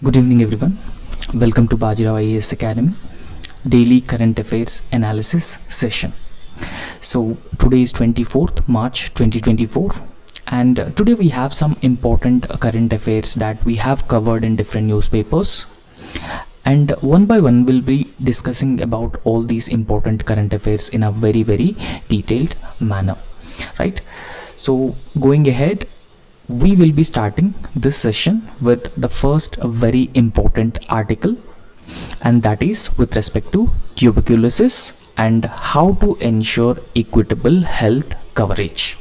Good evening, everyone. Welcome to Bajirao IAS Academy daily current affairs analysis session. So today is 24th March 2024, and today we have some important current affairs that we have covered in different newspapers, and one by one we'll be discussing about all these important current affairs in a very detailed manner, right? So going ahead, we will be starting this session with the first very important article, and that is with respect to tuberculosis and how to ensure equitable health coverage.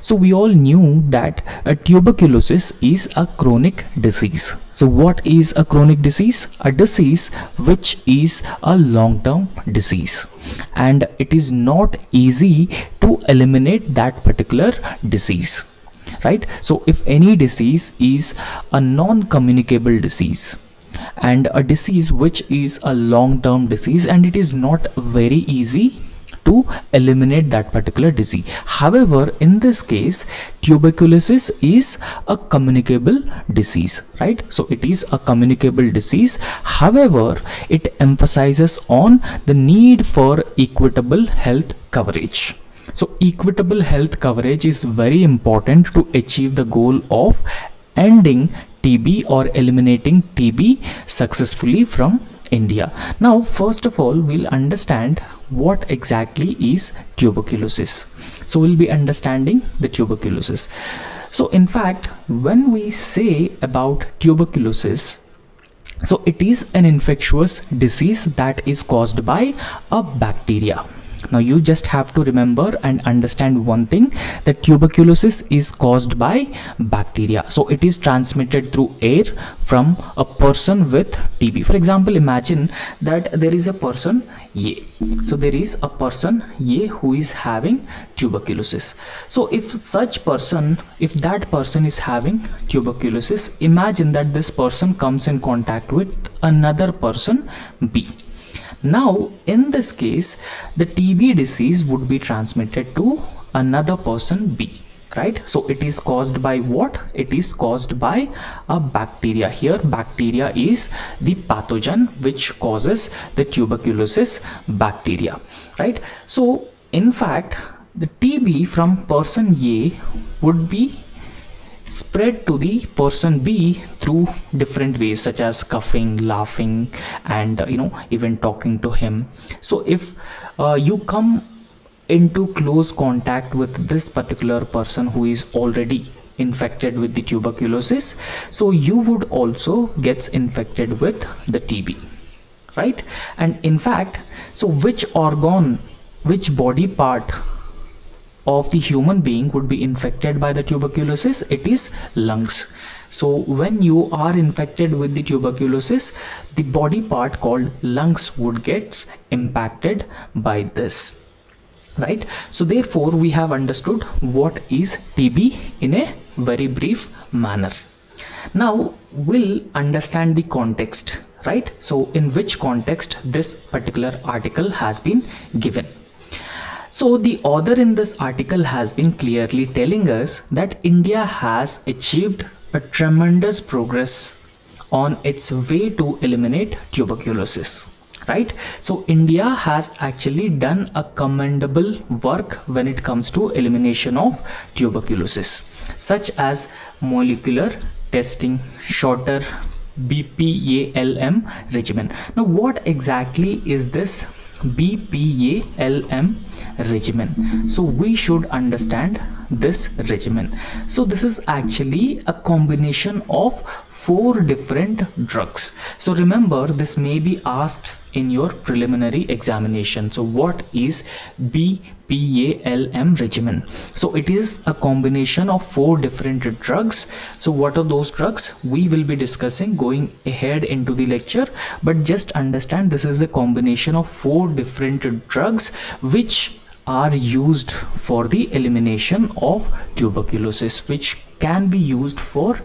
So we all knew that tuberculosis is a chronic disease. So what is a chronic disease? A disease which is a long-term disease, and it is not easy to eliminate that particular disease, right? So if any disease is a non-communicable disease and a disease which is a long-term disease, and it is not very easy to eliminate that particular disease. However, in this case, tuberculosis is a communicable disease, right? So it is a communicable disease. However, it emphasizes on the need for equitable health coverage. So equitable health coverage is very important to achieve the goal of ending TB or eliminating TB successfully from India. Now, first of all, we'll understand what exactly is tuberculosis. So we'll be understanding the tuberculosis. So in fact, when we say about tuberculosis, so it is an infectious disease that is caused by a bacteria. Now you just have to remember and understand one thing, that tuberculosis is caused by bacteria. So it is transmitted through air from a person with TB. For example, imagine that there is a person A. So there is a person A who is having tuberculosis. So if that person is having tuberculosis, imagine that this person comes in contact with another person B. Now, in this case, the TB disease would be transmitted to another person B, right? So it is caused by what? It is caused by a bacteria. Here, bacteria is the pathogen which causes the tuberculosis bacteria, right? So, in fact, the TB from person A would be spread to the person B through different ways, such as coughing, laughing, and even talking to him. So if you come into close contact with this particular person who is already infected with the tuberculosis, so you would also gets infected with the TB, right? And in fact, so which organ, which body part of the human being would be infected by the tuberculosis? It is lungs. So when you are infected with the tuberculosis, the body part called lungs would get impacted by this, right? So therefore we have understood what is TB in a very brief manner. Now we'll understand the context, right? So in which context this particular article has been given. So the author in this article has been clearly telling us that India has achieved a tremendous progress on its way to eliminate tuberculosis, right? So India has actually done a commendable work when it comes to elimination of tuberculosis, such as molecular testing, shorter BPALM regimen. Now what exactly is this BPALM regimen? So we should understand this regimen. So this is actually a combination of 4 different drugs. So remember, this may be asked in your preliminary examination. So what is BPALM regimen? So it is a combination of 4 different drugs. So what are those drugs? We will be discussing going ahead into the lecture, but just understand this is a combination of 4 different drugs which are used for the elimination of tuberculosis, which can be used for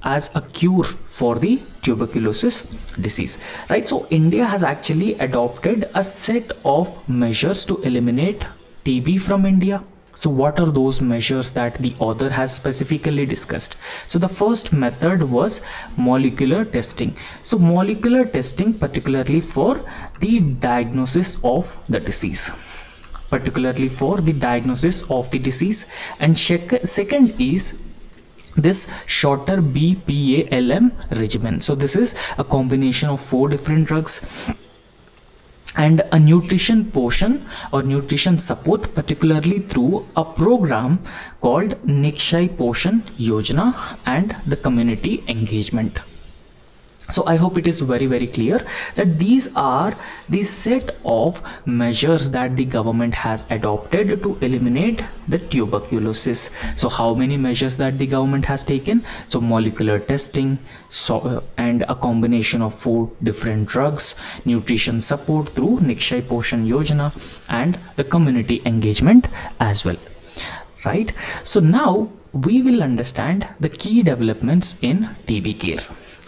as a cure for the tuberculosis disease, right? So India has actually adopted a set of measures to eliminate TB from India, So what are those measures that the author has specifically discussed? So the first method was molecular testing. So molecular testing particularly for the diagnosis of the disease. And second is this shorter BPALM regimen. So this is a combination of 4 different drugs and a nutrition portion or nutrition support, particularly through a program called Nikshay Poshan Yojana and the community engagement. So I hope it is very clear that these are the set of measures that the government has adopted to eliminate the tuberculosis. So how many measures that the government has taken? So molecular testing, and a combination of 4 different drugs, nutrition support through Nikshay Poshan Yojana, and the community engagement as well, right? So now we will understand the key developments in TB care.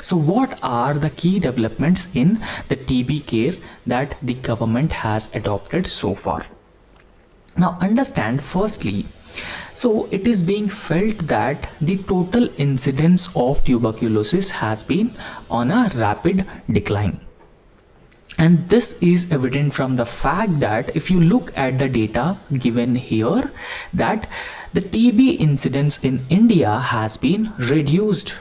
So what are the key developments in the TB care that the government has adopted so far? Now understand, firstly, so it is being felt that the total incidence of tuberculosis has been on a rapid decline. And this is evident from the fact that if you look at the data given here, that the TB incidence in India has been reduced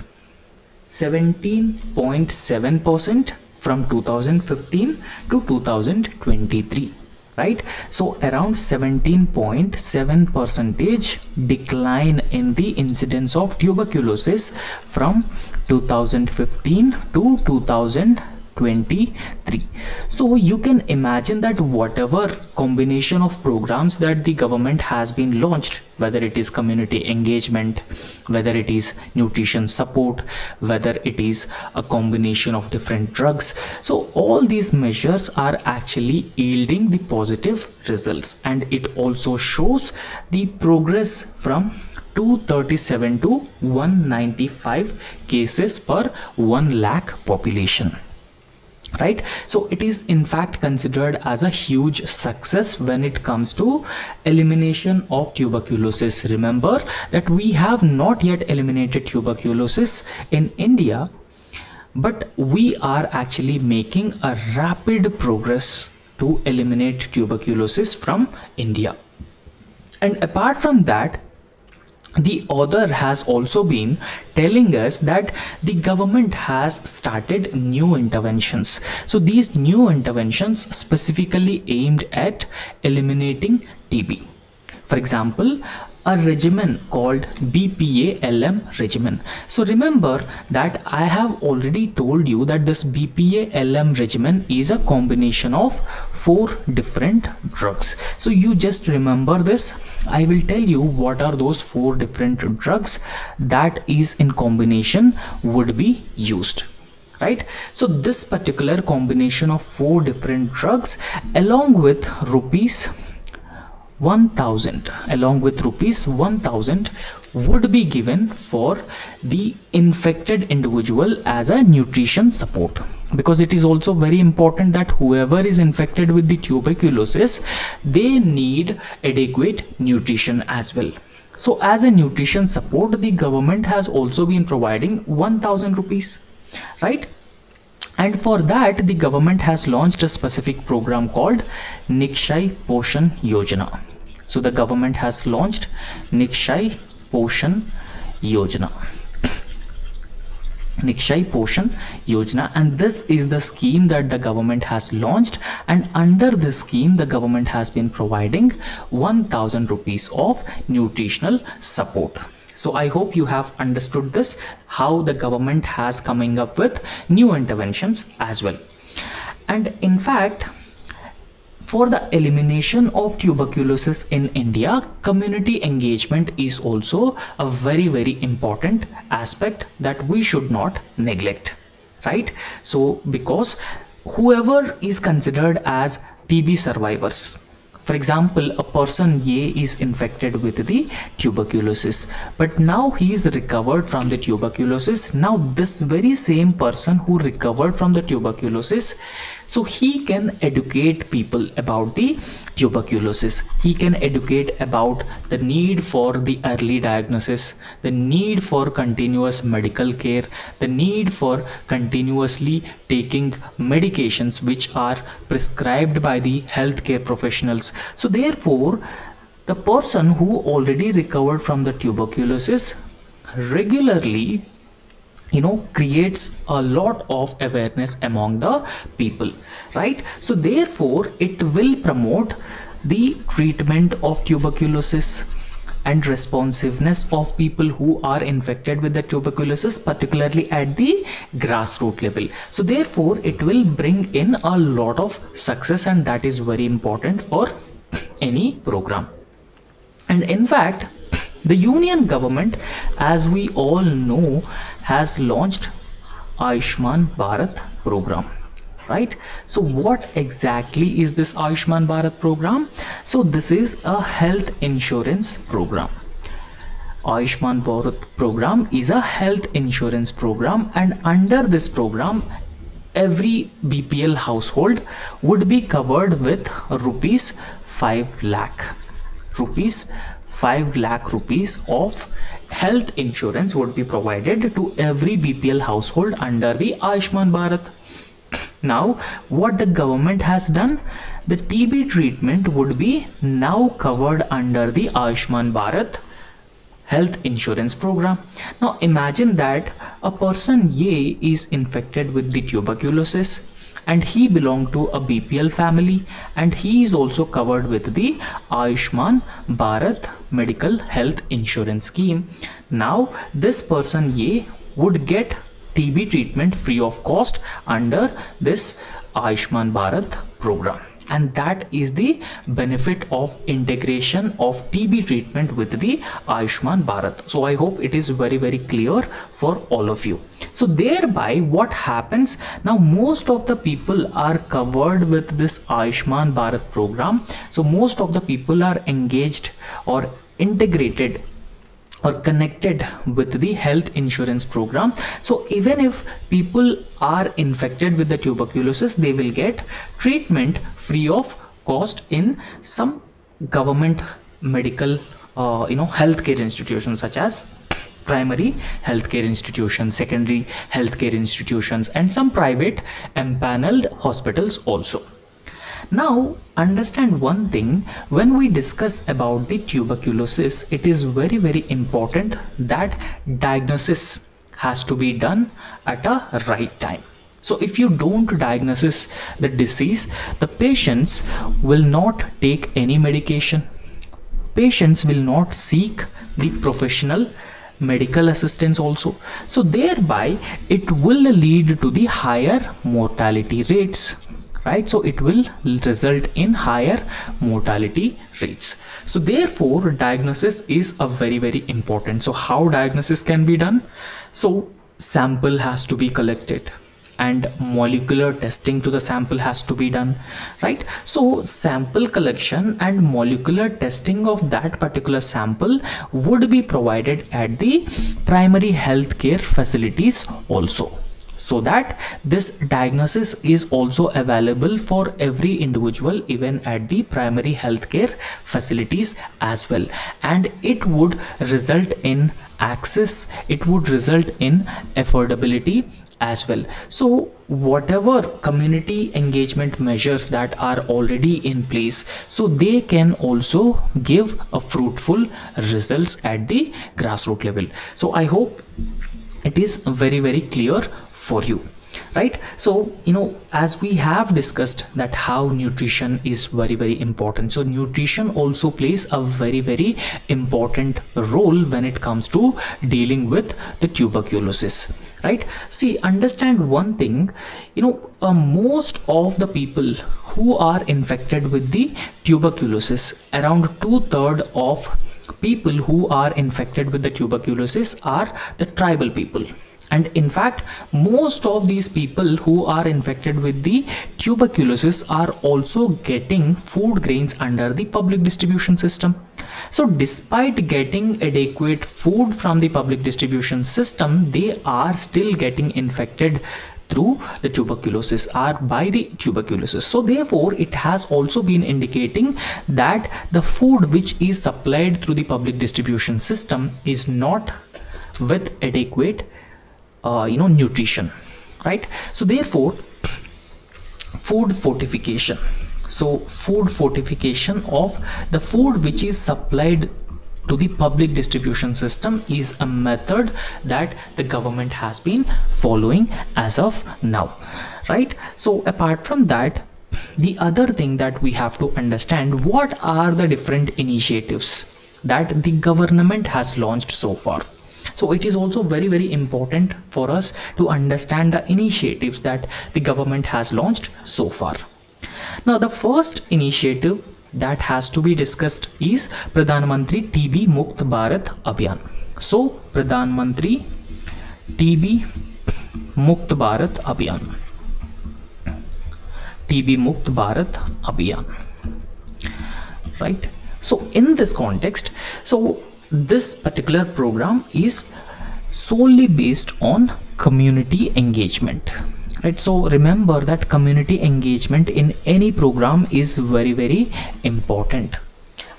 17.7% from 2015 to 2023, right? So around 17.7% decline in the incidence of tuberculosis from 2015 to 2023. So you can imagine that whatever combination of programs that the government has been launched, whether it is community engagement, whether it is nutrition support, whether it is a combination of different drugs, so all these measures are actually yielding the positive results, and it also shows the progress from 237 to 195 cases per 1 lakh population, right? So it is in fact considered as a huge success when it comes to elimination of tuberculosis. Remember that we have not yet eliminated tuberculosis in India, but we are actually making a rapid progress to eliminate tuberculosis from India. And apart from that, the author has also been telling us that the government has started new interventions. So these new interventions specifically aimed at eliminating TB. For example, a regimen called BPALM regimen. So remember that I have already told you that this BPALM regimen is a combination of 4 different drugs. So you just remember this. I will tell you what are those 4 different drugs that is in combination would be used, right? So this particular combination of 4 different drugs along with rupees 1000 would be given for the infected individual as a nutrition support, because it is also very important that whoever is infected with the tuberculosis, they need adequate nutrition as well. So as a nutrition support, the government has also been providing 1000 rupees, right? And for that, the government has launched a specific program called Nikshay Poshan Yojana. So the government has launched Nikshay Poshan Yojana. Nikshay Poshan Yojana, and this is the scheme that the government has launched, and under this scheme the government has been providing 1000 rupees of nutritional support. So I hope you have understood this, how the government has coming up with new interventions as well. And in fact, for the elimination of tuberculosis in India, community engagement is also a very important aspect that we should not neglect, right? So because whoever is considered as TB survivors, for example, a person A is infected with the tuberculosis, but now he is recovered from the tuberculosis. Now this very same person who recovered from the tuberculosis, So he can educate people about the tuberculosis. He can educate about the need for the early diagnosis, the need for continuous medical care, the need for continuously taking medications which are prescribed by the healthcare professionals. So therefore, the person who already recovered from the tuberculosis regularly creates a lot of awareness among the people, right? So therefore it will promote the treatment of tuberculosis and responsiveness of people who are infected with the tuberculosis, particularly at the grassroots level. So therefore it will bring in a lot of success, and that is very important for any program. And in fact, the union government, as we all know, has launched Ayushman Bharat program, right? So what exactly is this Ayushman Bharat program? So this is a health insurance program. Ayushman Bharat program is a health insurance program, and under this program, every BPL household would be covered with rupees 5 lakh. Rupees 5 lakh rupees of health insurance would be provided to every BPL household under the Ayushman Bharat. Now, what the government has done, the TB treatment would be now covered under the Ayushman Bharat health insurance program. Now imagine that a person A is infected with the tuberculosis, and he belonged to a BPL family, and he is also covered with the Ayushman Bharat medical health insurance scheme. Now this person A would get TB treatment free of cost under this Ayushman Bharat program, and that is the benefit of integration of TB treatment with the Ayushman Bharat. So I hope it is very clear for all of you. So thereby what happens now, most of the people are covered with this Ayushman Bharat program. So most of the people are engaged or integrated or connected with the health insurance program. So even if people are infected with the tuberculosis, they will get treatment free of cost in some government medical healthcare institutions, such as primary healthcare institutions, secondary healthcare institutions, and some private empaneled hospitals also. Now understand one thing, when we discuss about the tuberculosis, it is very important that diagnosis has to be done at a right time. So if you don't diagnose the disease, the patients will not take any medication, patients will not seek the professional medical assistance also. So thereby it will lead to the higher mortality rates, right? So it will result in higher mortality rates. So therefore diagnosis is a very important. So how diagnosis can be done? So sample has to be collected and molecular testing to the sample has to be done, right? So sample collection and molecular testing of that particular sample would be provided at the primary healthcare facilities also, so that this diagnosis is also available for every individual, even at the primary healthcare facilities as well. And it would result in access, it would result in affordability as well. So whatever community engagement measures that are already in place, so they can also give a fruitful results at the grassroots level. So I hope it is very clear for you, right? So as we have discussed that how nutrition is very important, so nutrition also plays a very important role when it comes to dealing with the tuberculosis, right? See, understand one thing, most of the people who are infected with the tuberculosis, around 2/3 of people who are infected with the tuberculosis are the tribal people. And in fact, most of these people who are infected with the tuberculosis are also getting food grains under the public distribution system. So despite getting adequate food from the public distribution system, they are still getting infected through the tuberculosis or by the tuberculosis. So therefore it has also been indicating that the food which is supplied through the public distribution system is not with adequate nutrition, right? So therefore food fortification, so food fortification of the food which is supplied to the public distribution system is a method that the government has been following as of now, right? So apart from that, the other thing that we have to understand, what are the different initiatives that the government has launched so far. So it is also very important for us to understand the initiatives that the government has launched so far. Now the first initiative that has to be discussed is Pradhan Mantri TB Mukt Bharat Abhiyan. So Pradhan Mantri TB Mukt Bharat Abhiyan, TB Mukt Bharat Abhiyan, right? So in this context, so this particular program is solely based on community engagement, right? So remember that community engagement in any program is very important,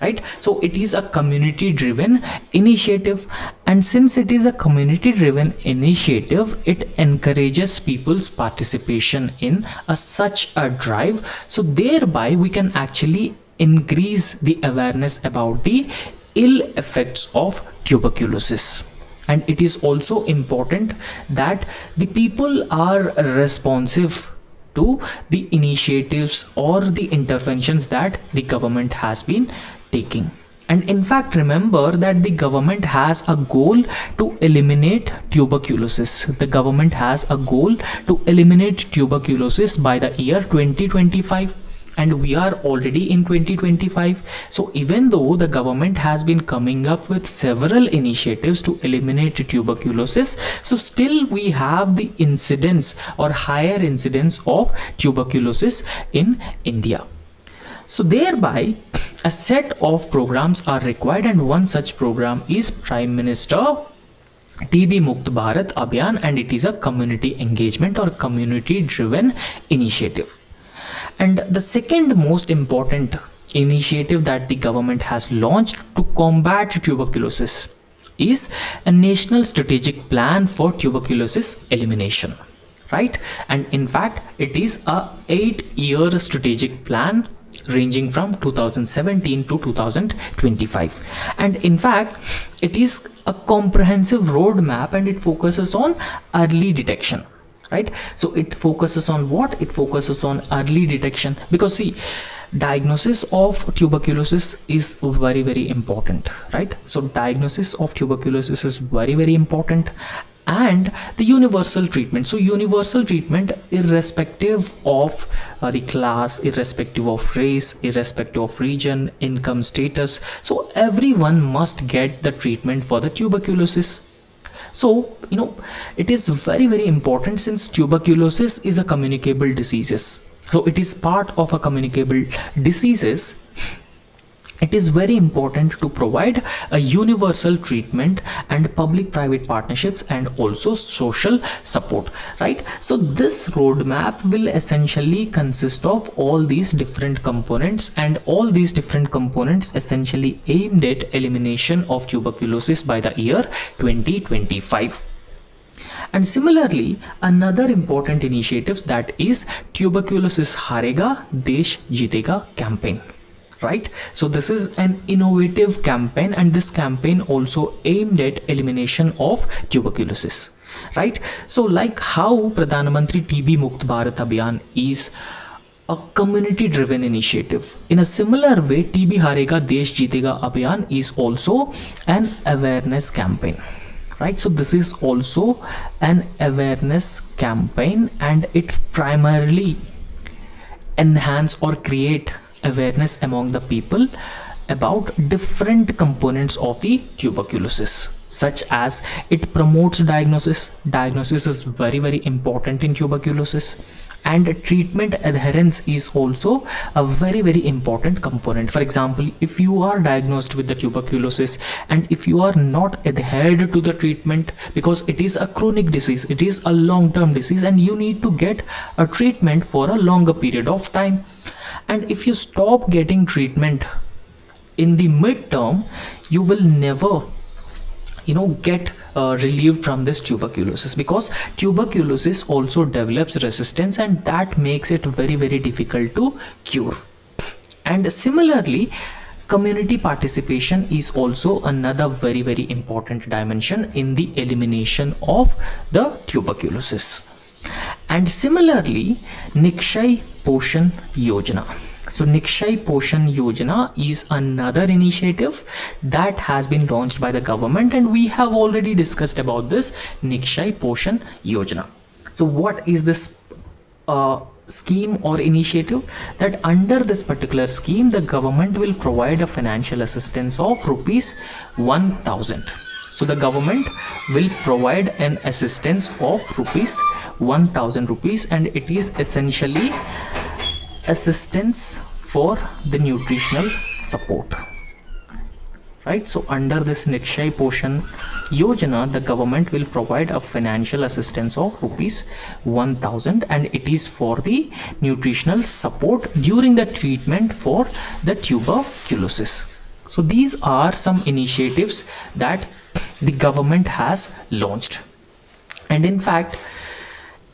right? So it is a community driven initiative, and since it is a community driven initiative, it encourages people's participation in such a drive. So thereby we can actually increase the awareness about the ill effects of tuberculosis. And it is also important that the people are responsive to the initiatives or the interventions that the government has been taking. And in fact, remember that the government has a goal to eliminate tuberculosis. The government has a goal to eliminate tuberculosis by the year 2025. And we are already in 2025. So even though the government has been coming up with several initiatives to eliminate tuberculosis, so still we have the incidence or higher incidence of tuberculosis in India. So thereby a set of programs are required, and one such program is Prime Minister TB Mukt Bharat Abhiyan, and it is a community engagement or community driven initiative. And the second most important initiative that the government has launched to combat tuberculosis is a national strategic plan for tuberculosis elimination, right? And in fact, it is a 8-year strategic plan ranging from 2017 to 2025. And in fact, it is a comprehensive roadmap, and it focuses on early detection, right? So it focuses on what? It focuses on early detection, because see, diagnosis of tuberculosis is very important, right? So diagnosis of tuberculosis is very important, and the universal treatment. So universal treatment irrespective of the class, irrespective of race, irrespective of region, income status. So everyone must get the treatment for the tuberculosis. So it is very important, since tuberculosis is a communicable diseases. So it is part of a communicable diseases. It is very important to provide a universal treatment and public-private partnerships and also social support, right? So this roadmap will essentially consist of all these different components, and all these different components essentially aimed at elimination of tuberculosis by the year 2025. And similarly, another important initiative, that is Tuberculosis Harega Desh Jeetega campaign. Right? So this is an innovative campaign, and this campaign also aimed at elimination of tuberculosis, right? So like how Pradhan Mantri TB Mukt Bharat Abhiyan is a community driven initiative, in a similar way TB Harega Desh Jeetega Abhiyan is also an awareness campaign, right? So this is also an awareness campaign, and it primarily enhance or create awareness among the people about different components of the tuberculosis, such as it promotes diagnosis. Diagnosis is very important in tuberculosis. And treatment adherence is also a very important component. For example, if you are diagnosed with the tuberculosis and if you are not adhered to the treatment, because it is a chronic disease, it is a long-term disease, and you need to get a treatment for a longer period of time, and if you stop getting treatment in the midterm, you will never get relieved from this tuberculosis, because tuberculosis also develops resistance, and that makes it very difficult to cure. And similarly, community participation is also another very important dimension in the elimination of the tuberculosis. And similarly, Nikshay Poshan Yojana. So Nikshay Poshan Yojana is another initiative that has been launched by the government, and we have already discussed about this Nikshay Poshan Yojana. So what is this scheme or initiative? That under this particular scheme, the government will provide a financial assistance of rupees 1000. So the government will provide an assistance of rupees 1000 rupees, and it is essentially assistance for the nutritional support, right? So under this Nikshay Poshan Yojana, the government will provide a financial assistance of rupees 1000, and it is for the nutritional support during the treatment for the tuberculosis. So these are some initiatives that the government has launched. And in fact,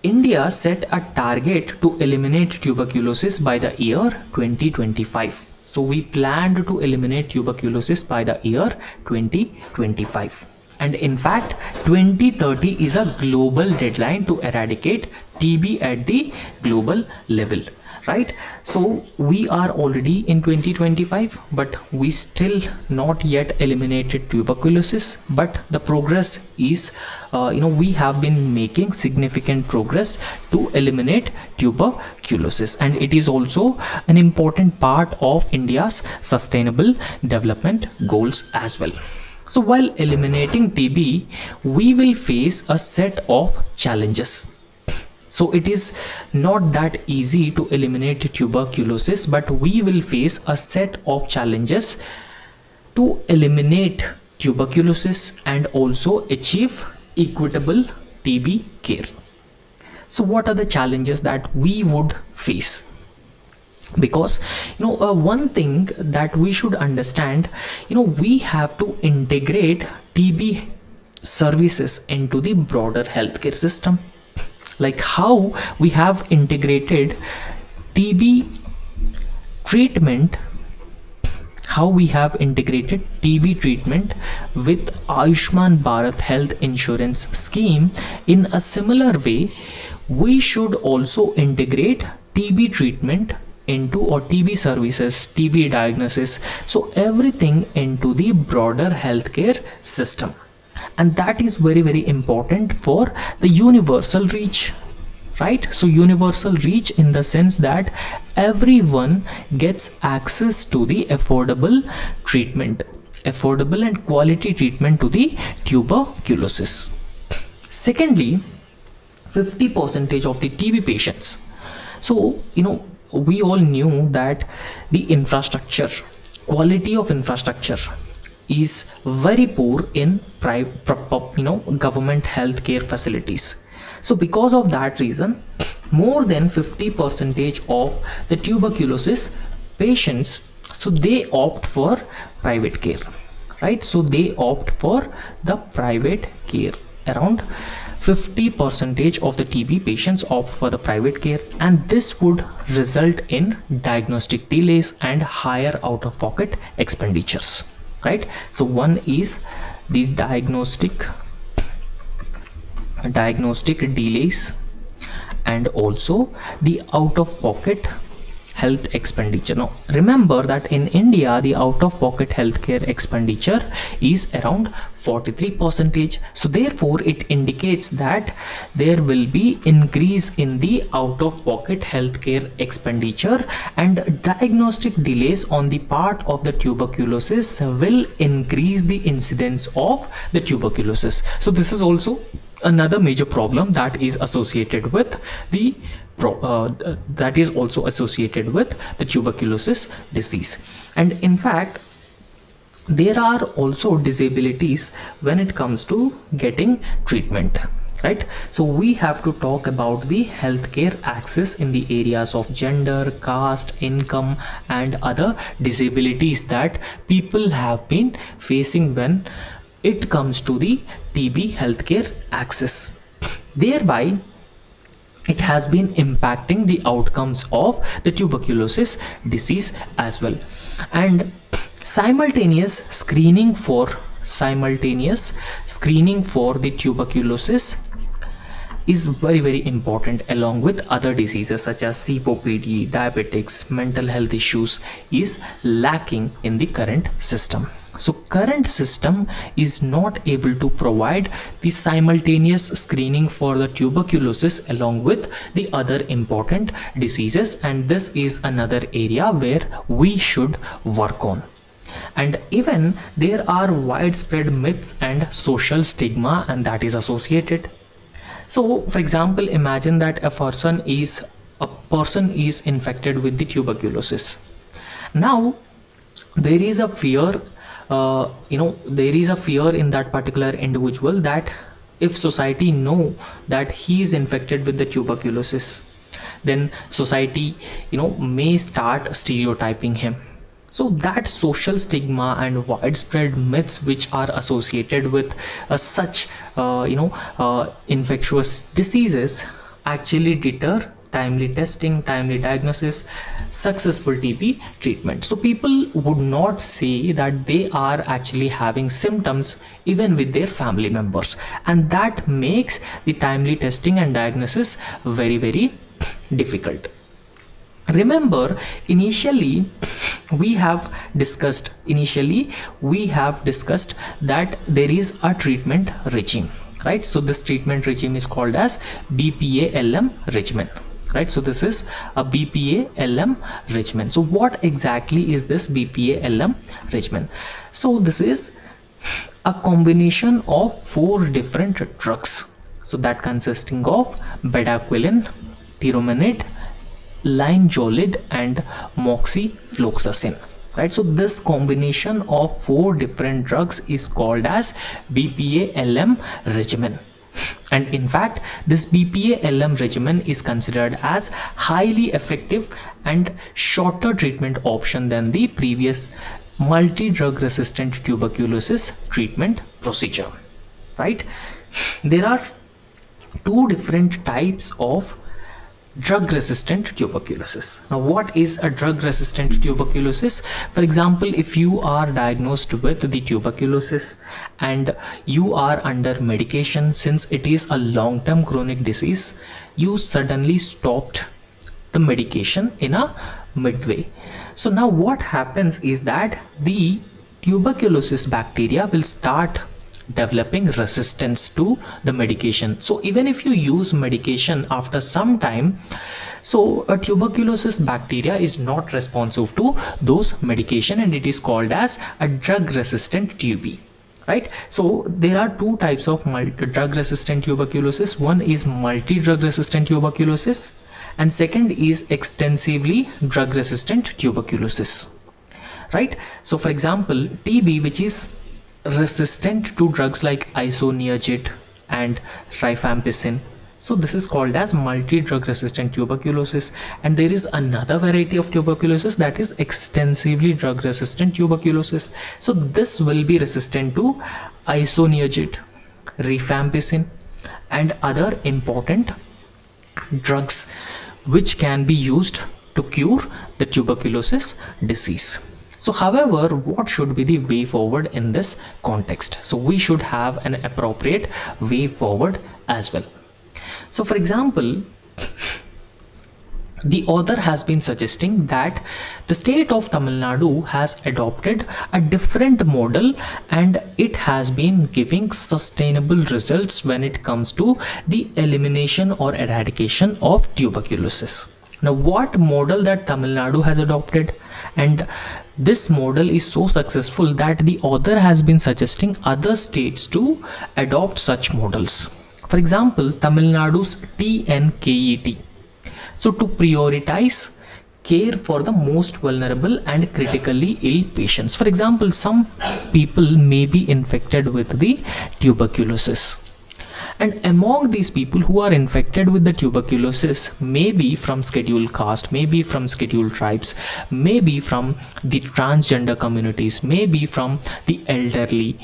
India set a target to eliminate tuberculosis by the year 2025. So we planned to eliminate tuberculosis by the year 2025. And in fact, 2030 is a global deadline to eradicate TB at the global level, right? So we are already in 2025, but we still not yet eliminated tuberculosis. But the progress is, we have been making significant progress to eliminate tuberculosis, and it is also an important part of India's sustainable development goals as well. So while eliminating TB, we will face a set of challenges. So it is not that easy to eliminate tuberculosis, but we will face a set of challenges to eliminate tuberculosis and also achieve equitable TB care. So what are the challenges that we would face? Because one thing that we should understand, we have to integrate TB services into the broader healthcare system. Like how we have integrated TB treatment, with Ayushman Bharat Health Insurance Scheme. In a similar way, we should also integrate TB treatment into, or TB services, TB diagnosis, so everything into the broader healthcare system. And that is very important for the universal reach, right? So universal reach in the sense that everyone gets access to the affordable and quality treatment to the tuberculosis. Secondly, 50% of the TB patients. So we all knew that the quality of infrastructure is very poor in government healthcare facilities. So because of that reason, more than 50% of the tuberculosis patients, so they opt for private care, right? So they opt for the private care. Around 50% of the TB patients opt for the private care, and this would result in diagnostic delays and higher out-of-pocket expenditures, right? So one is the diagnostic delays, and also the out-of-pocket health expenditure. Now remember that in India, the out-of-pocket healthcare expenditure is around 43%. So therefore it indicates that there will be increase in the out-of-pocket healthcare expenditure, and diagnostic delays on the part of the tuberculosis will increase the incidence of the tuberculosis. So this is also another major problem that is associated with the that is also associated with the tuberculosis disease. And in fact, there are also disabilities when it comes to getting treatment, right? So we have to talk about the healthcare access in the areas of gender, caste, income, and other disabilities that people have been facing when it comes to the TB healthcare access. Thereby, it has been impacting the outcomes of the tuberculosis disease as well. And simultaneous screening for the tuberculosis is very important, along with other diseases such as COPD, diabetics, mental health issues, is lacking in the current system. So current system is not able to provide the simultaneous screening for the tuberculosis along with the other important diseases, and this is another area where we should work on. And even there are widespread myths and social stigma, and that is associated. So for example, imagine that a person is infected with the tuberculosis. Now there is a fear, there is a fear in that particular individual that if society know that he is infected with the tuberculosis, then society may start stereotyping him. So that social stigma and widespread myths which are associated with such infectious diseases actually deter timely testing, timely diagnosis, successful TB treatment. So people would not say that they are actually having symptoms even with their family members, and that makes the timely testing and diagnosis very difficult. Remember, initially we have discussed that there is a treatment regime, right? So this treatment regime is called as BPA-LM regimen, right? So this is a BPA-LM regimen. So what exactly is this BPA-LM regimen? So this is a combination of 4 different drugs, so that consisting of bedaquiline, tiromenate, linezolid, and moxifloxacin, right? So this combination of 4 different drugs is called as BPA-LM regimen. And in fact, this BPA-LM regimen is considered as highly effective and shorter treatment option than the previous multi-drug resistant tuberculosis treatment procedure, right? There are 2 different types of drug resistant tuberculosis. Now what is a drug resistant tuberculosis? For example, if you are diagnosed with the tuberculosis and you are under medication, since it is a long-term chronic disease, you suddenly stopped the medication in a midway. So now what happens is that the tuberculosis bacteria will start developing resistance to the medication. So even if you use medication after some time, so a tuberculosis bacteria is not responsive to those medication, and it is called as a drug resistant TB, right? So there are 2 types of drug resistant tuberculosis. One is multi-drug resistant tuberculosis, and second is extensively drug resistant tuberculosis, right? So for example, TB, which is resistant to drugs like isoniazid and rifampicin, so this is called as multi-drug resistant tuberculosis. And there is another variety of tuberculosis that is extensively drug resistant tuberculosis. So this will be resistant to isoniazid, rifampicin, and other important drugs which can be used to cure the tuberculosis disease. So however, what should be the way forward in this context? So we should have an appropriate way forward as well. So for example, the author has been suggesting that the state of Tamil Nadu has adopted a different model, and it has been giving sustainable results when it comes to the elimination or eradication of tuberculosis. Now what model that Tamil Nadu has adopted, and this model is so successful that the author has been suggesting other states to adopt such models. For example, Tamil Nadu's TNKET, So to prioritize care for the most vulnerable and critically ill patients. For example, some people may be infected with the tuberculosis. And among these people who are infected with the tuberculosis, maybe from scheduled caste, maybe from scheduled tribes, maybe from the transgender communities, maybe from the elderly.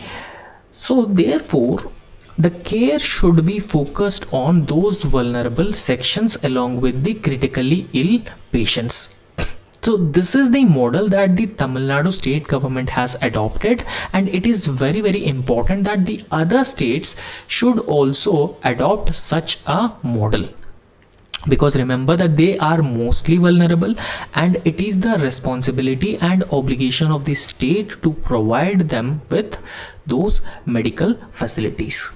So therefore, the care should be focused on those vulnerable sections along with the critically ill patients. So this is the model that the Tamil Nadu state government has adopted, and it is very, very important that the other states should also adopt such a model. Because remember that they are mostly vulnerable, and it is the responsibility and obligation of the state to provide them with those medical facilities.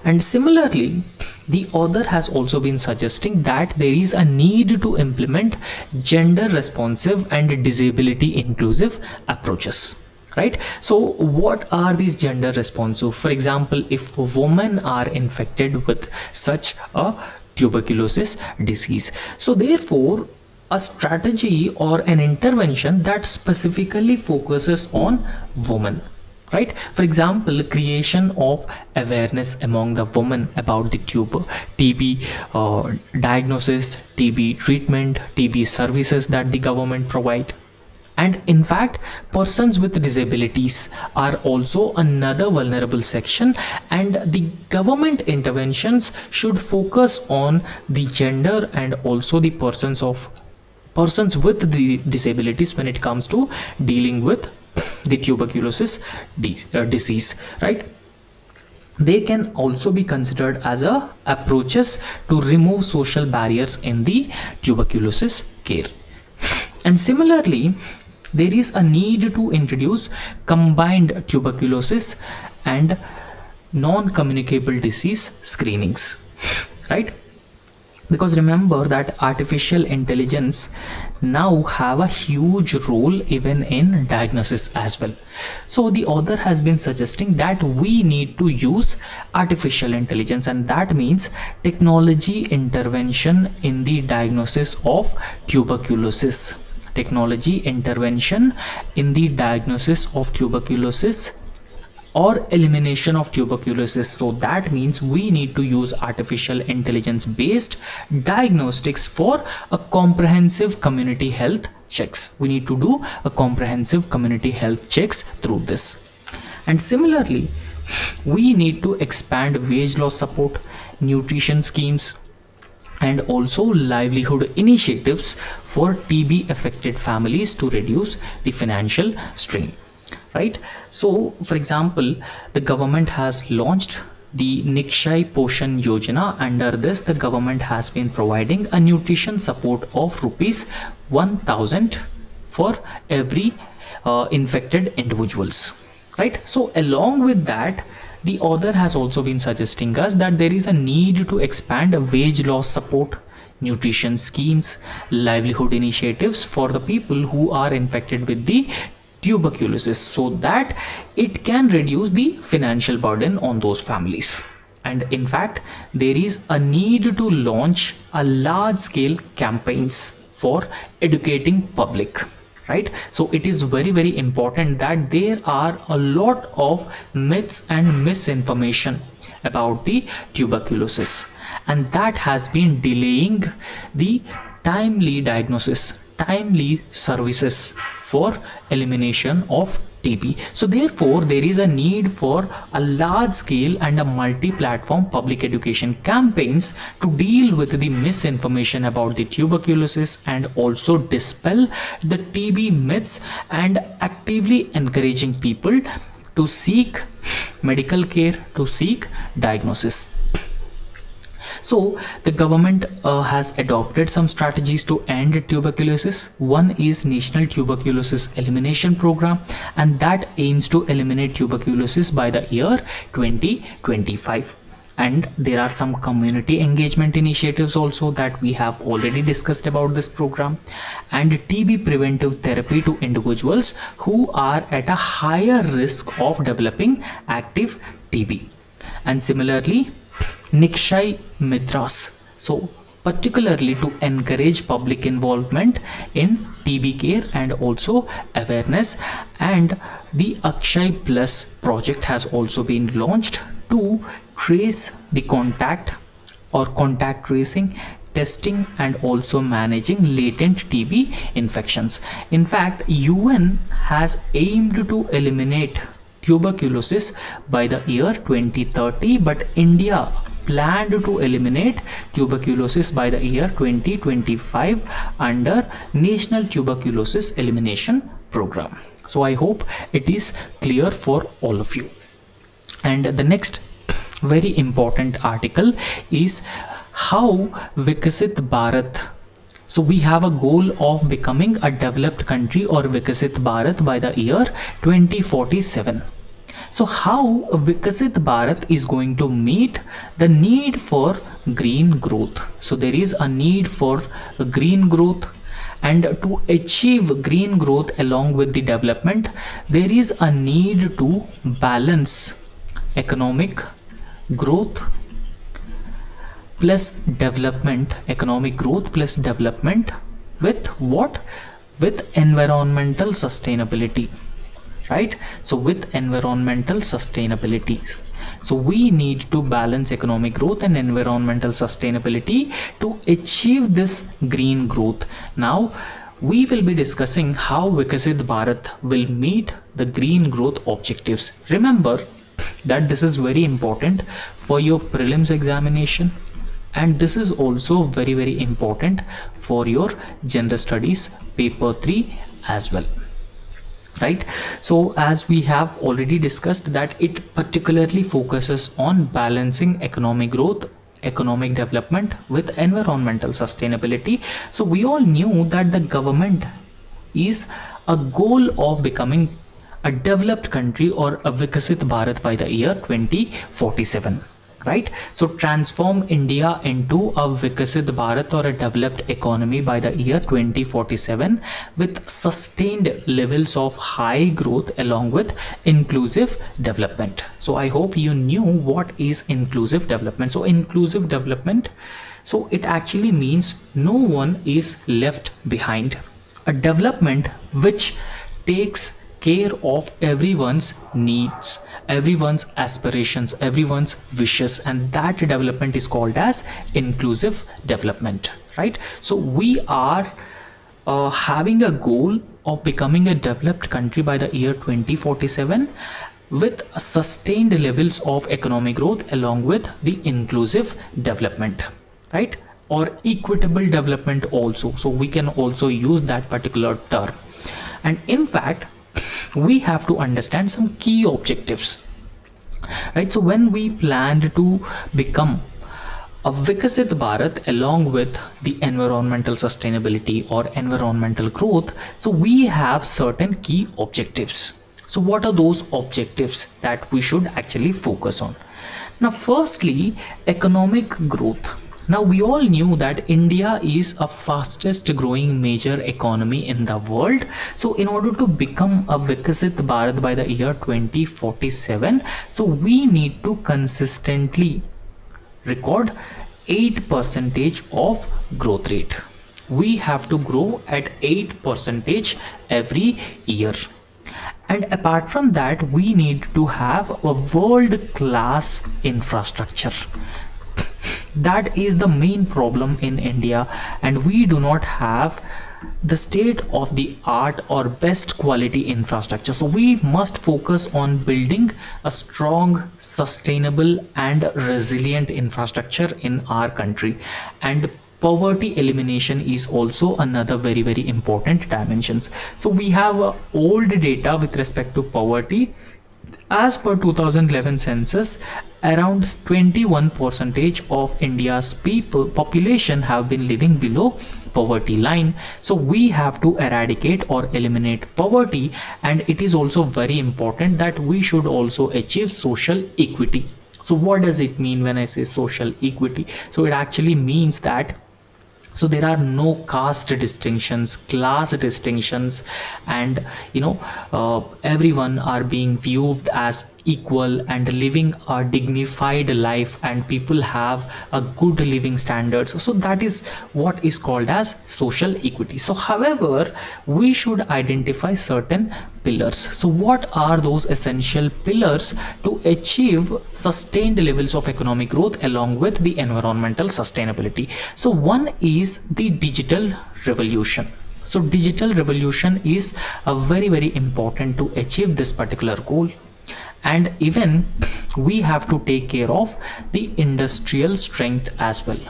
And similarly, the author has also been suggesting that there is a need to implement gender responsive and disability inclusive approaches. Right? So what are these gender responsive? For example, if women are infected with such a tuberculosis disease, so therefore a strategy or an intervention that specifically focuses on women. Right? For example, creation of awareness among the women about the TB diagnosis, TB treatment, TB services that the government provide. And in fact, persons with disabilities are also another vulnerable section, and the government interventions should focus on the gender and also the persons with the disabilities when it comes to dealing with the tuberculosis disease. Right? They can also be considered as approaches to remove social barriers in the tuberculosis care. And similarly, there is a need to introduce combined tuberculosis and non-communicable disease screenings. Right? Because remember that artificial intelligence now have a huge role even in diagnosis as well. So the author has been suggesting that we need to use artificial intelligence, and that means technology intervention in the diagnosis of tuberculosis. Technology intervention in the diagnosis of tuberculosis or elimination of tuberculosis. So that means we need to use artificial intelligence based diagnostics for a comprehensive community health checks. We need to do a comprehensive community health checks through this. And similarly, we need to expand wage loss support, nutrition schemes, and also livelihood initiatives for TB affected families to reduce the financial strain. Right? So for example, the government has launched the Nikshay Poshan Yojana. Under this, the government has been providing a nutrition support of rupees 1000 for every infected individuals. Right? So along with that, the author has also been suggesting us that there is a need to expand wage loss support, nutrition schemes, livelihood initiatives for the people who are infected with the tuberculosis, so that it can reduce the financial burden on those families. And in fact, there is a need to launch a large scale campaigns for educating public. Right? So it is very, very important that there are a lot of myths and misinformation about the tuberculosis, and that has been delaying the timely diagnosis, timely services for elimination of TB. So therefore, there is a need for a large scale and a multi-platform public education campaigns to deal with the misinformation about the tuberculosis and also dispel the TB myths, and actively encouraging people to seek medical care, to seek diagnosis. So the government has adopted some strategies to end tuberculosis. One is National Tuberculosis Elimination Program, and that aims to eliminate tuberculosis by the year 2025. And there are some community engagement initiatives also that we have already discussed about this program, and TB preventive therapy to individuals who are at a higher risk of developing active TB. And similarly, Nikshay Mitras. So particularly to encourage public involvement in TB care and also awareness. And the Akshay Plus project has also been launched to trace the contact or contact tracing, testing and also managing latent TB infections. In fact, UN has aimed to eliminate tuberculosis by the year 2030, but India planned to eliminate tuberculosis by the year 2025 under National Tuberculosis Elimination Program. So I hope it is clear for all of you. And the next very important article is how Vikasit Bharat. So we have a goal of becoming a developed country or Vikasit Bharat by the year 2047. So how Vikasit Bharat is going to meet the need for green growth? So there is a need for green growth, and to achieve green growth along with the development, there is a need to balance economic growth plus development, economic growth plus development with what? With environmental sustainability, right? So with environmental sustainability. So we need to balance economic growth and environmental sustainability to achieve this green growth. Now we will be discussing how Vikasit Bharat will meet the green growth objectives. Remember that this is very important for your prelims examination, and this is also very important for your general studies paper 3 as well, right? So as we have already discussed that it particularly focuses on balancing economic growth, economic development with environmental sustainability. So we all knew that the government is a goal of becoming a developed country or a Vikasit Bharat by the year 2047, right? So transform India into a Vikasit Bharat or a developed economy by the year 2047 with sustained levels of high growth along with inclusive development. So I hope you knew what is inclusive development. So inclusive development, so it actually means no one is left behind. A development which takes care of everyone's needs, everyone's aspirations, everyone's wishes, and that development is called as inclusive development, right? So we are having a goal of becoming a developed country by the year 2047 with sustained levels of economic growth along with the inclusive development, right? Or equitable development also. So we can also use that particular term. And in fact, we have to understand some key objectives, right? So when we planned to become a Vikasit Bharat along with the environmental sustainability or environmental growth, so we have certain key objectives. So what are those objectives that we should actually focus on? Now firstly, economic growth. Now we all knew that India is a fastest growing major economy in the world. So in order to become a Vikasit Bharat by the year 2047, so we need to consistently record 8% of growth rate. We have to grow at 8% every year. And apart from that, we need to have a world-class infrastructure. That is the main problem in India, and we do not have the state of the art or best quality infrastructure. So we must focus on building a strong, sustainable and resilient infrastructure in our country. And poverty elimination is also another very important dimensions. So we have old data with respect to poverty. As per 2011 census, around 21% of India's population have been living below poverty line. So we have to eradicate or eliminate poverty, and it is also very important that we should also achieve social equity. So what does it mean when I say social equity? So it actually means that so there are no caste distinctions, class distinctions, and everyone are being viewed as equal and living a dignified life, and people have a good living standards. So that is what is called as social equity. So however, we should identify certain pillars. So what are those essential pillars to achieve sustained levels of economic growth along with the environmental sustainability? So one is the digital revolution. So digital revolution is a very important to achieve this particular goal. And even we have to take care of the industrial strength as well.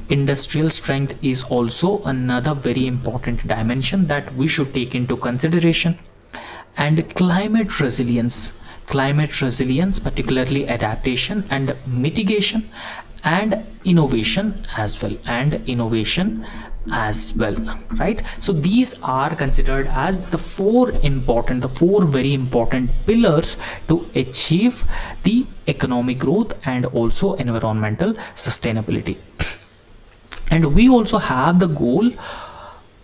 Industrial strength is also another very important dimension that we should take into consideration. And climate resilience, particularly adaptation and mitigation, and innovation as well, right? So these are considered as the four very important pillars to achieve the economic growth and also environmental sustainability. And we also have the goal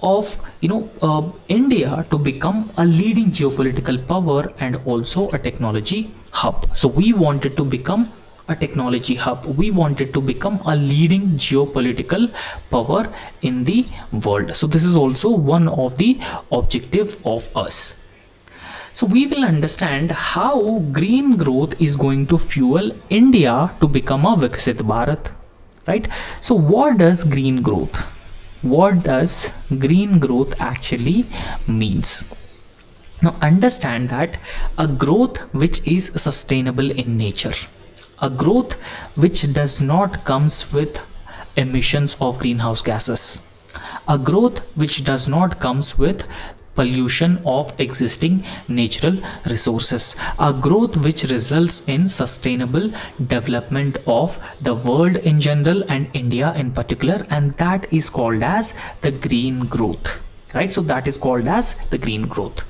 of India to become a leading geopolitical power and also a technology hub. So we wanted to become a technology hub. We wanted to become a leading geopolitical power in the world. So this is also one of the objective of us. So we will understand how green growth is going to fuel India to become a Viksit Bharat, right? So what does green growth actually means? Now understand that a growth which is sustainable in nature, a growth which does not comes with emissions of greenhouse gases, a growth which does not comes with pollution of existing natural resources, a growth which results in sustainable development of the world in general and India in particular, and that is called as the green growth, right? So that is called as the green growth,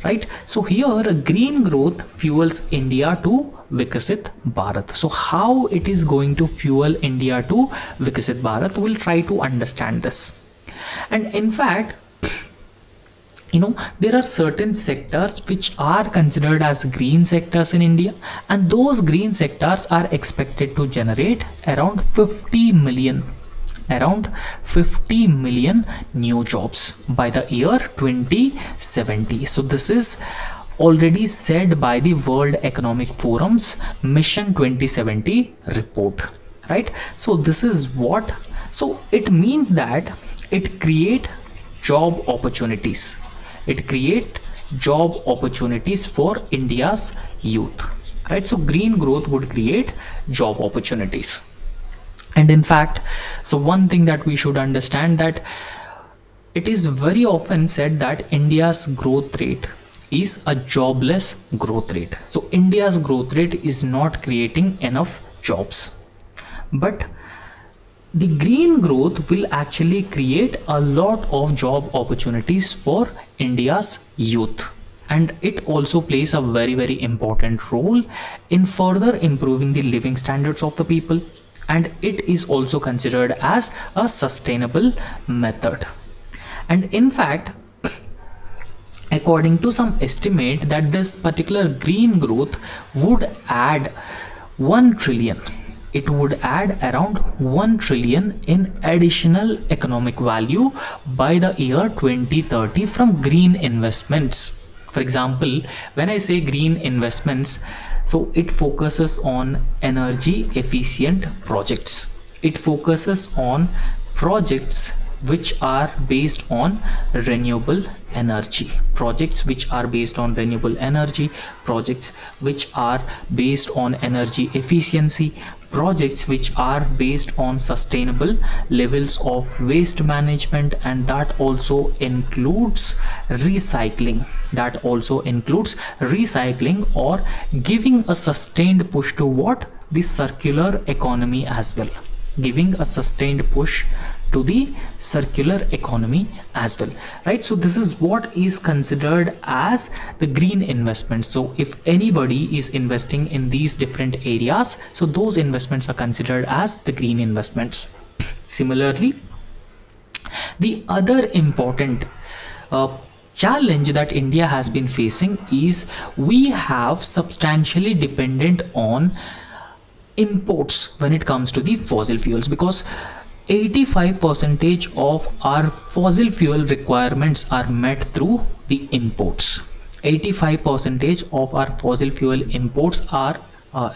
right? So here green growth fuels India to Viksit Bharat. So how it is going to fuel India to Viksit Bharat, we'll try to understand this. And in fact, there are certain sectors which are considered as green sectors in India, and those green sectors are expected to generate around 50 million new jobs by the year 2070. So this is already said by the World Economic Forum's Mission 2070 report, right? So this is what, so it means that it create job opportunities. It create job opportunities for India's youth, right? So green growth would create job opportunities. And in fact, so one thing that we should understand, that it is very often said that India's growth rate is a jobless growth rate. So India's growth rate is not creating enough jobs, but the green growth will actually create a lot of job opportunities for India's youth, and it also plays a very important role in further improving the living standards of the people, and it is also considered as a sustainable method. And in fact, according to some estimate, that this particular green growth would add 1 trillion. It would add around 1 trillion in additional economic value by the year 2030 from green investments. For example, when I say green investments, so it focuses on energy efficient projects. It focuses on projects which are based on renewable energy, projects which are based on renewable energy, projects which are based on energy efficiency, projects which are based on sustainable levels of waste management, and that also includes recycling. Or giving a sustained push to what? The circular economy as well. Giving a sustained push to the circular economy as well, right? So this is what is considered as the green investment. So if anybody is investing in these different areas, so those investments are considered as the green investments. Similarly, the other important challenge that India has been facing is we have substantially dependent on imports when it comes to the fossil fuels, because 85% of our fossil fuel requirements are met through the imports. 85% of our fossil fuel imports are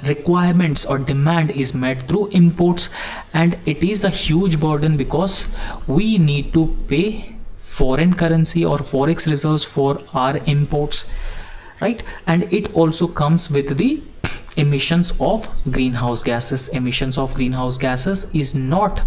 requirements or demand is met through imports, and it is a huge burden because we need to pay foreign currency or forex reserves for our imports, right? And it also comes with the emissions of greenhouse gases. Emissions of greenhouse gases is not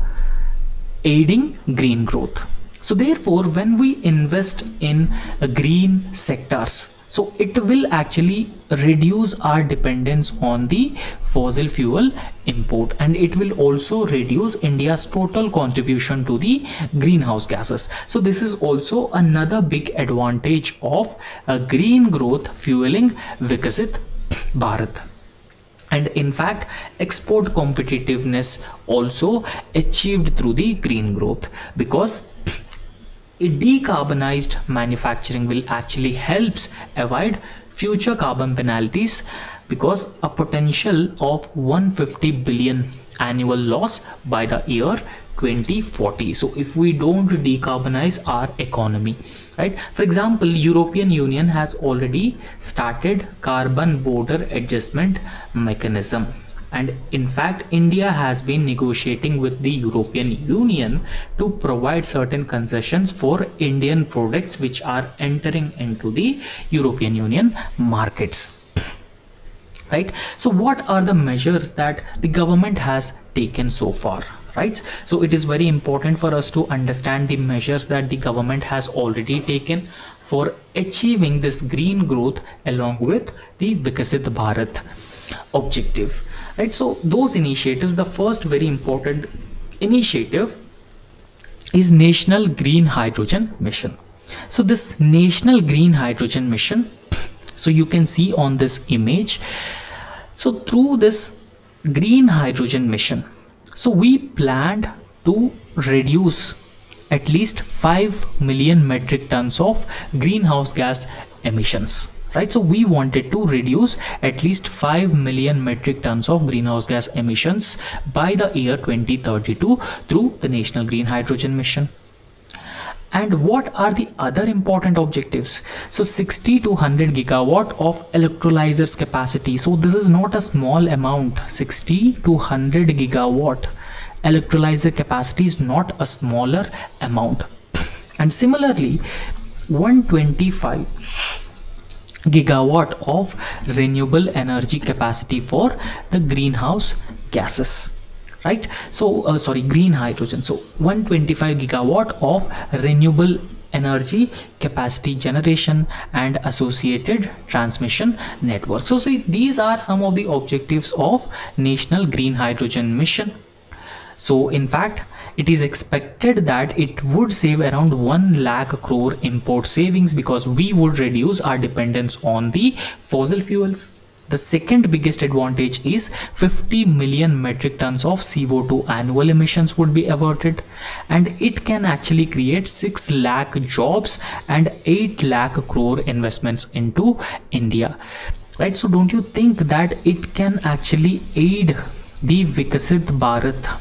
aiding green growth. So therefore, when we invest in green sectors, so it will actually reduce our dependence on the fossil fuel import, and it will also reduce India's total contribution to the greenhouse gases. So this is also another big advantage of green growth fueling Vikasit Bharat. And in fact, export competitiveness also achieved through the green growth, because decarbonized manufacturing will actually helps avoid future carbon penalties, because a potential of 150 billion annual loss by the year 2040. So if we don't decarbonize our economy, right? For example, European Union has already started carbon border adjustment mechanism, and in fact India has been negotiating with the European Union to provide certain concessions for Indian products which are entering into the European Union markets, right? So what are the measures that the government has taken so far, right? So it is very important for us to understand the measures that the government has already taken for achieving this green growth along with the Vikasit Bharat objective, right? So those initiatives, the first very important initiative is National Green Hydrogen Mission. So this National Green Hydrogen Mission, so you can see on this image, so through this green hydrogen mission, so we planned to reduce at least 5 million metric tons of greenhouse gas emissions, right? So we wanted to reduce at least 5 million metric tons of greenhouse gas emissions by the year 2032 through the National Green Hydrogen Mission. And what are the other important objectives? So 60 to 100 gigawatt of electrolyzers capacity. So this is not a small amount. 60 to 100 gigawatt electrolyzer capacity is not a smaller amount. And similarly, 125 gigawatt of renewable energy capacity for the greenhouse gases, right? So green hydrogen. So 125 gigawatt of renewable energy capacity generation and associated transmission network. So see, these are some of the objectives of National Green Hydrogen Mission. So in fact, it is expected that it would save around 1 lakh crore import savings, because we would reduce our dependence on the fossil fuels. The second biggest advantage is 50 million metric tons of CO2 annual emissions would be averted, and it can actually create 6 lakh jobs and 8 lakh crore investments into India, right? So don't you think that it can actually aid the Vikasit Bharat,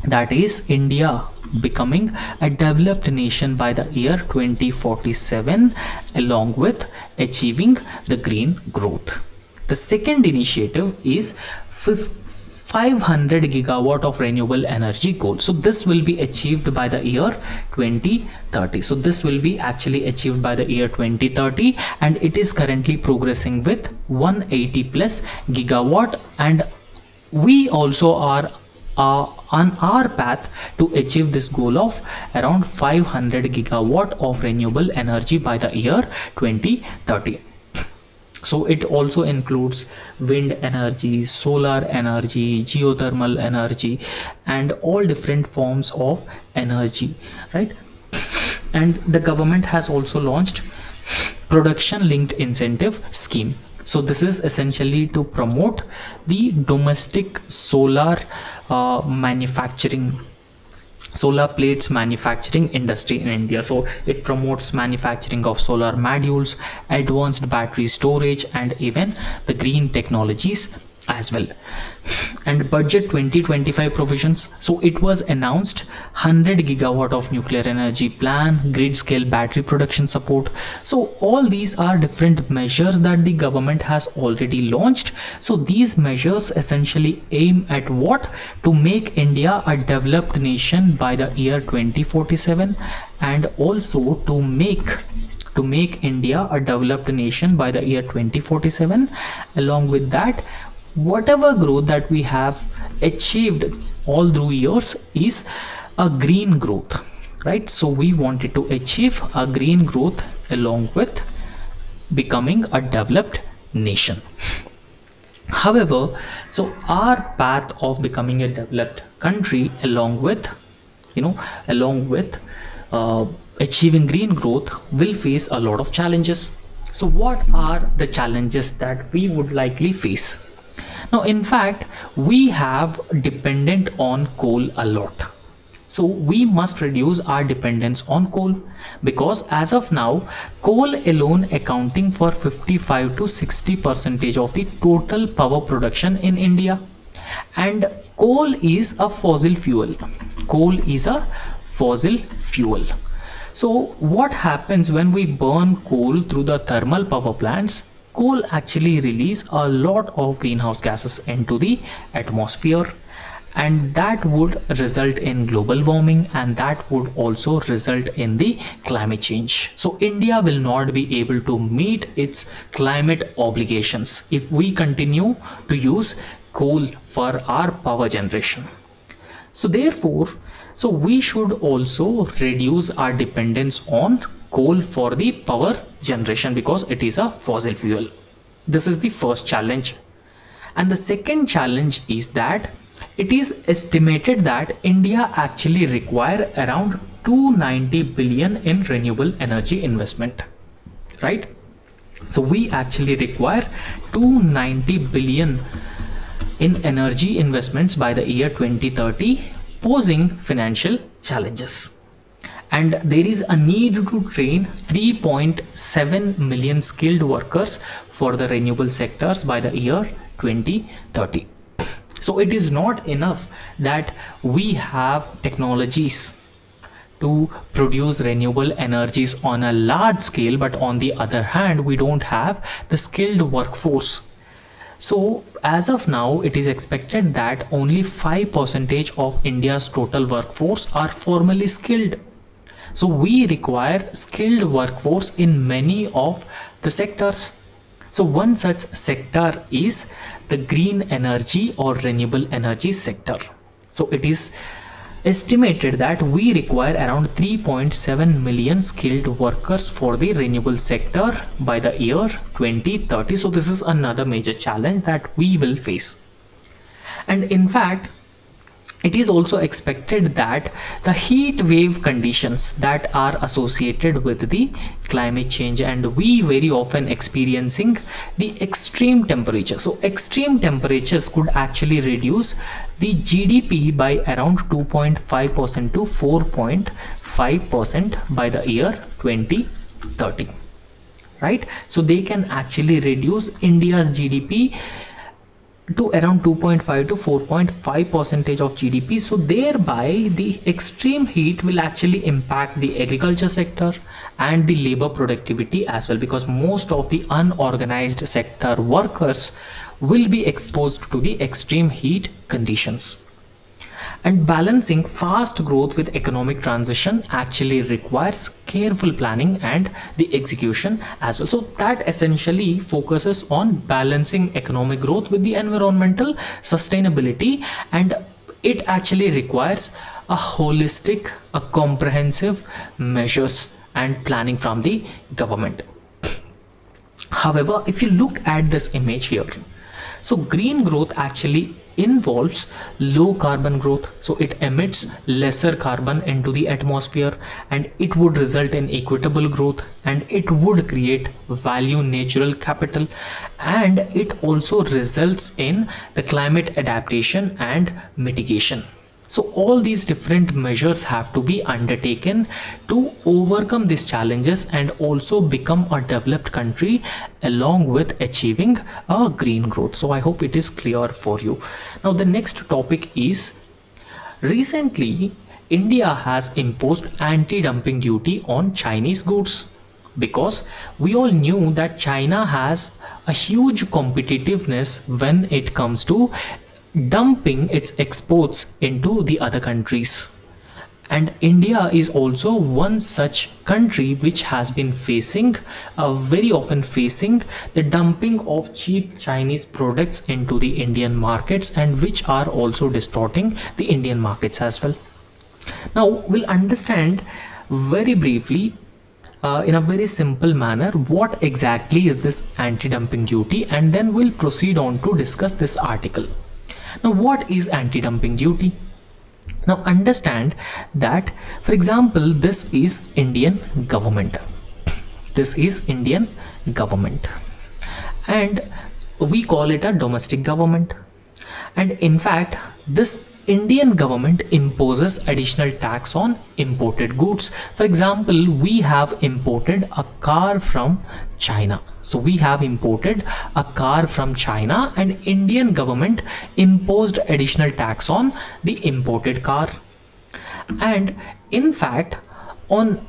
that is India becoming a developed nation by the year 2047, along with achieving the green growth? The second initiative is 500 gigawatt of renewable energy goal. So this will be achieved by the year 2030. So this will be actually achieved by the year 2030, and it is currently progressing with 180 plus gigawatt, and we also are on our path to achieve this goal of around 500 gigawatt of renewable energy by the year 2030. So it also includes wind energy, solar energy, geothermal energy, and all different forms of energy, right? And the government has also launched production linked incentive scheme. So this is essentially to promote the domestic solar manufacturing. solar plates manufacturing industry in India. So it promotes manufacturing of solar modules, advanced battery storage, and even the green technologies as well. And budget 2025 provisions, so it was announced 100 gigawatt of nuclear energy plan, grid scale battery production support. So all these are different measures that the government has already launched. So these measures essentially aim at what? To make India a developed nation by the year 2047, and also to make India a developed nation by the year 2047. Along with that, whatever growth that we have achieved all through years is a green growth, right? So we wanted to achieve a green growth along with becoming a developed nation. However, so our path of becoming a developed country along with achieving green growth will face a lot of challenges. So what are the challenges that we would likely face? Now, in fact, we have dependent on coal a lot. So we must reduce our dependence on coal, because as of now, coal alone accounting for 55 to 60% of the total power production in India. And coal is a fossil fuel. Coal is a fossil fuel. So what happens when we burn coal through the thermal power plants? Coal actually release a lot of greenhouse gases into the atmosphere, and that would result in global warming, and that would also result in the climate change. So India will not be able to meet its climate obligations if we continue to use coal for our power generation. So therefore, we should also reduce our dependence on coal for the power generation, because it is a fossil fuel. This is the first challenge. And the second challenge is that it is estimated that India actually require around 290 billion in renewable energy investment, right? So we actually require 290 billion in energy investments by the year 2030, posing financial challenges. And there is a need to train 3.7 million skilled workers for the renewable sectors by the year 2030. So it is not enough that we have technologies to produce renewable energies on a large scale, but on the other hand, we don't have the skilled workforce. So as of now, it is expected that only 5% of India's total workforce are formally skilled. So we require skilled workforce in many of the sectors. So one such sector is the green energy or renewable energy sector. So it is estimated that we require around 3.7 million skilled workers for the renewable sector by the year 2030. So this is another major challenge that we will face. And in fact, it is also expected that the heat wave conditions that are associated with the climate change, and we very often experiencing the extreme temperature. So extreme temperatures could actually reduce the GDP by around 2.5% to 4.5% by the year 2030, right? So they can actually reduce India's GDP to around 2.5 to 4.5% of GDP. So thereby the extreme heat will actually impact the agriculture sector and the labor productivity as well, because most of the unorganized sector workers will be exposed to the extreme heat conditions. And balancing fast growth with economic transition actually requires careful planning and the execution as well. So that essentially focuses on balancing economic growth with the environmental sustainability, and it actually requires a holistic, a comprehensive measures and planning from the government. However, if you look at this image here, so green growth actually involves low carbon growth. So it emits lesser carbon into the atmosphere, and it would result in equitable growth, and it would create value natural capital, and it also results in the climate adaptation and mitigation. So all these different measures have to be undertaken to overcome these challenges and also become a developed country along with achieving a green growth. So I hope it is clear for you. Now the next topic is, recently India has imposed anti-dumping duty on Chinese goods, because we all knew that China has a huge competitiveness when it comes to dumping its exports into the other countries. And India is also one such country which has been facing, very often facing the dumping of cheap Chinese products into the Indian markets, and which are also distorting the Indian markets as well. Now we'll understand very briefly, in a very simple manner, what exactly is this anti-dumping duty, and then we'll proceed on to discuss this article. Now what is anti-dumping duty? Now understand that, for example, this is Indian government. This is Indian government, and we call it a domestic government. And in fact, this Indian government imposes additional tax on imported goods. For example, we have imported a car from China. So we have imported a car from China, and Indian government imposed additional tax on the imported car. And in fact, on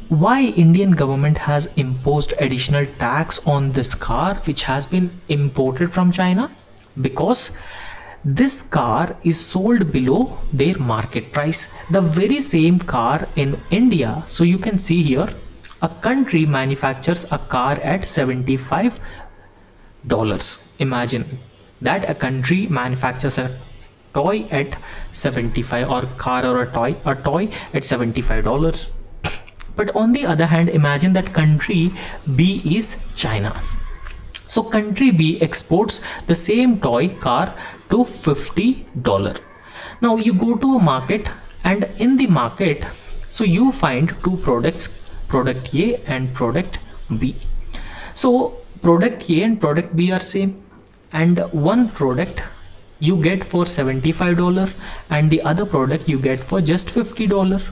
why Indian government has imposed additional tax on this car which has been imported from China? Because this car is sold below their market price. The very same car in India, so you can see here, a country manufactures a car at $75. Imagine that a country manufactures a toy at 75, or car or a toy at $75. But on the other hand, imagine that country B is China. So country B exports the same toy car to $50. Now you go to a market, and in the market, so you find two products, product A and product B. So product A and product B are same, and one product you get for $75 and the other product you get for just $50.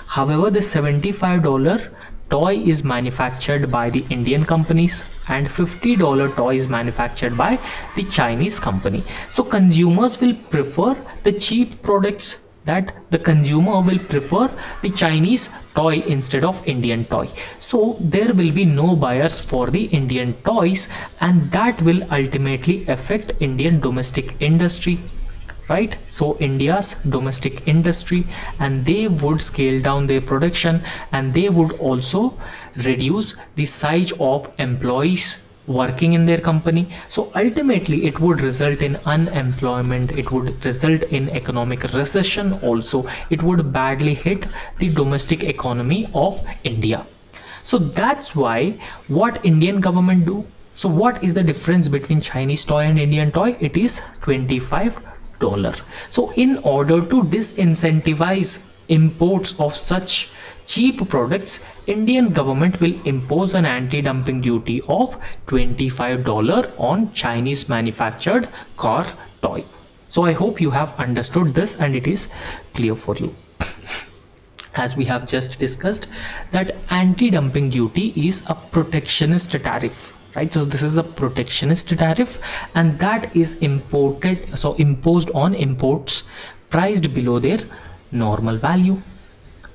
However, the $75 toy is manufactured by the Indian companies, and $50 toy is manufactured by the Chinese company. So consumers will prefer the cheap products, that the consumer will prefer the Chinese toy instead of Indian toy. So there will be no buyers for the Indian toys, and that will ultimately affect Indian domestic industry, right? So India's domestic industry, and they would scale down their production, and they would also reduce the size of employees working in their company. So ultimately it would result in unemployment, it would result in economic recession also. It would badly hit the domestic economy of India. So that's why what Indian government do, so what is the difference between Chinese toy and Indian toy? It is $25. So in order to disincentivize imports of such cheap products, Indian government will impose an anti-dumping duty of $25 on Chinese manufactured car toy. So I hope you have understood this and it is clear for you. As we have just discussed, that anti-dumping duty is a protectionist tariff, right? So this is a protectionist tariff, and that is imposed on imports priced below their normal value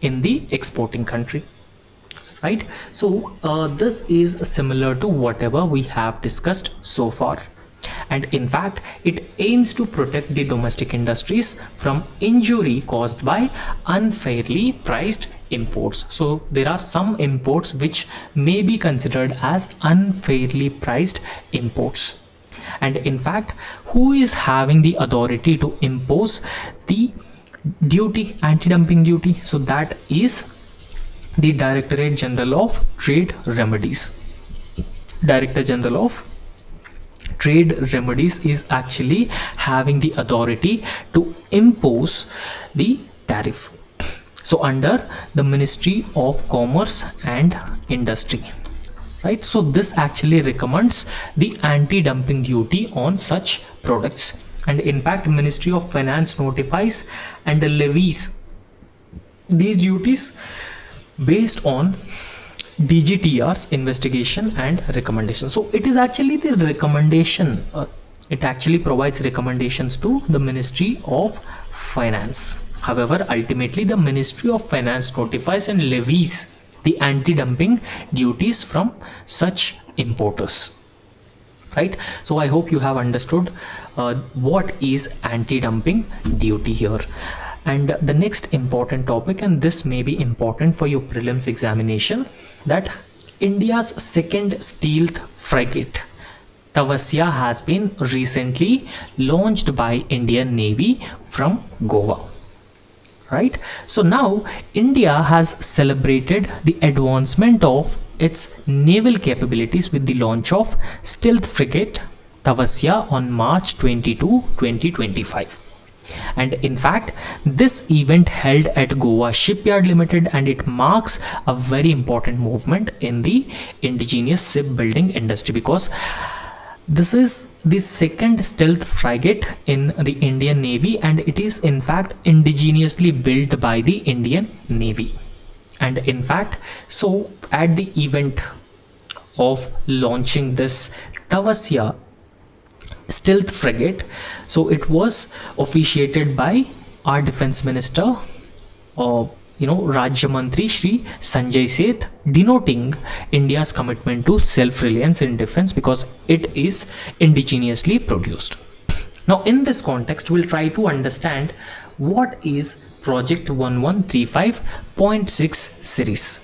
in the exporting country, right? So this is similar to whatever we have discussed so far, and in fact it aims to protect the domestic industries from injury caused by unfairly priced imports. So there are some imports which may be considered as unfairly priced imports, and in fact who is having the authority to impose the duty, anti-dumping duty? So that is the Directorate General of Trade Remedies. Director General of Trade Remedies is actually having the authority to impose the tariff. So under the Ministry of Commerce and Industry, right? So this actually recommends the anti-dumping duty on such products, And in fact, Ministry of Finance notifies and levies these duties based on DGTR's investigation and recommendation. So it is actually the recommendation, it actually provides recommendations to the Ministry of Finance. However, ultimately the Ministry of Finance notifies and levies the anti-dumping duties from such importers. Right? So I hope you have understood what is anti-dumping duty here. And the next important topic, and this may be important for your prelims examination, that India's second stealth frigate Tavasya has been recently launched by Indian Navy from Goa. Right? So now India has celebrated the advancement of its naval capabilities with the launch of stealth frigate Tavasya on March 22, 2025. And in fact, this event held at Goa Shipyard Limited, and it marks a very important movement in the indigenous shipbuilding industry, because this is the second stealth frigate in the Indian Navy, and it is in fact indigenously built by the Indian Navy. And in fact, so at the event of launching this Tavasya stealth frigate, so it was officiated by our defense minister, Rajya Mantri Shri Sanjay Seth, denoting India's commitment to self-reliance in defense because it is indigenously produced. Now in this context, we'll try to understand what is Project 1135.6 series.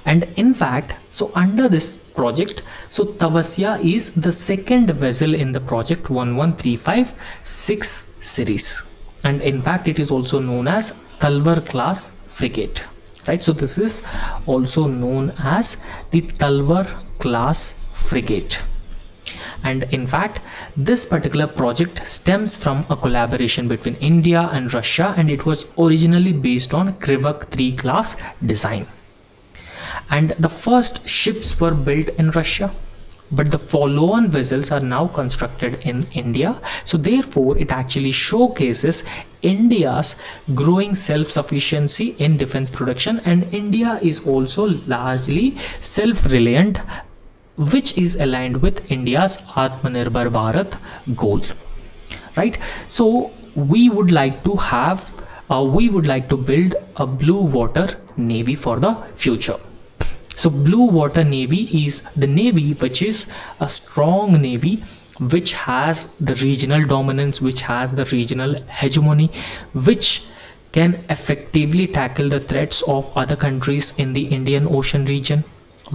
And in fact, so under this project, so Tavasya is the second vessel in the Project 1135.6 series. And in fact, it is also known as Talwar class frigate. Right? So this is also known as the Talwar class frigate. And in fact, this particular project stems from a collaboration between India and Russia, and it was originally based on Krivak 3 class design. And the first ships were built in Russia, but the follow-on vessels are now constructed in India. So therefore, it actually showcases India's growing self-sufficiency in defense production, and India is also largely self-reliant, which is aligned with India's Atmanirbhar Bharat goal. Right? So we would like to build a blue water navy for the future. So blue water navy is the navy which is a strong navy, which has the regional dominance, which has the regional hegemony, which can effectively tackle the threats of other countries in the Indian Ocean region,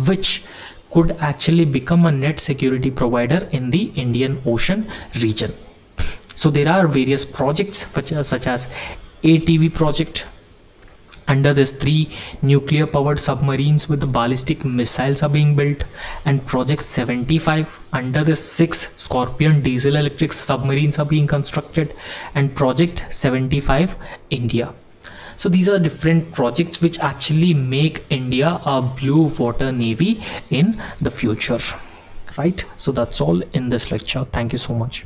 which could actually become a net security provider in the Indian Ocean region. So there are various projects such as ATV project. Under this, 3 nuclear powered submarines with ballistic missiles are being built, and Project 75, under this 6 Scorpion diesel electric submarines are being constructed, and Project 75 India. So these are different projects which actually make India a blue water navy in the future. Right? So that's all in this lecture. Thank you so much.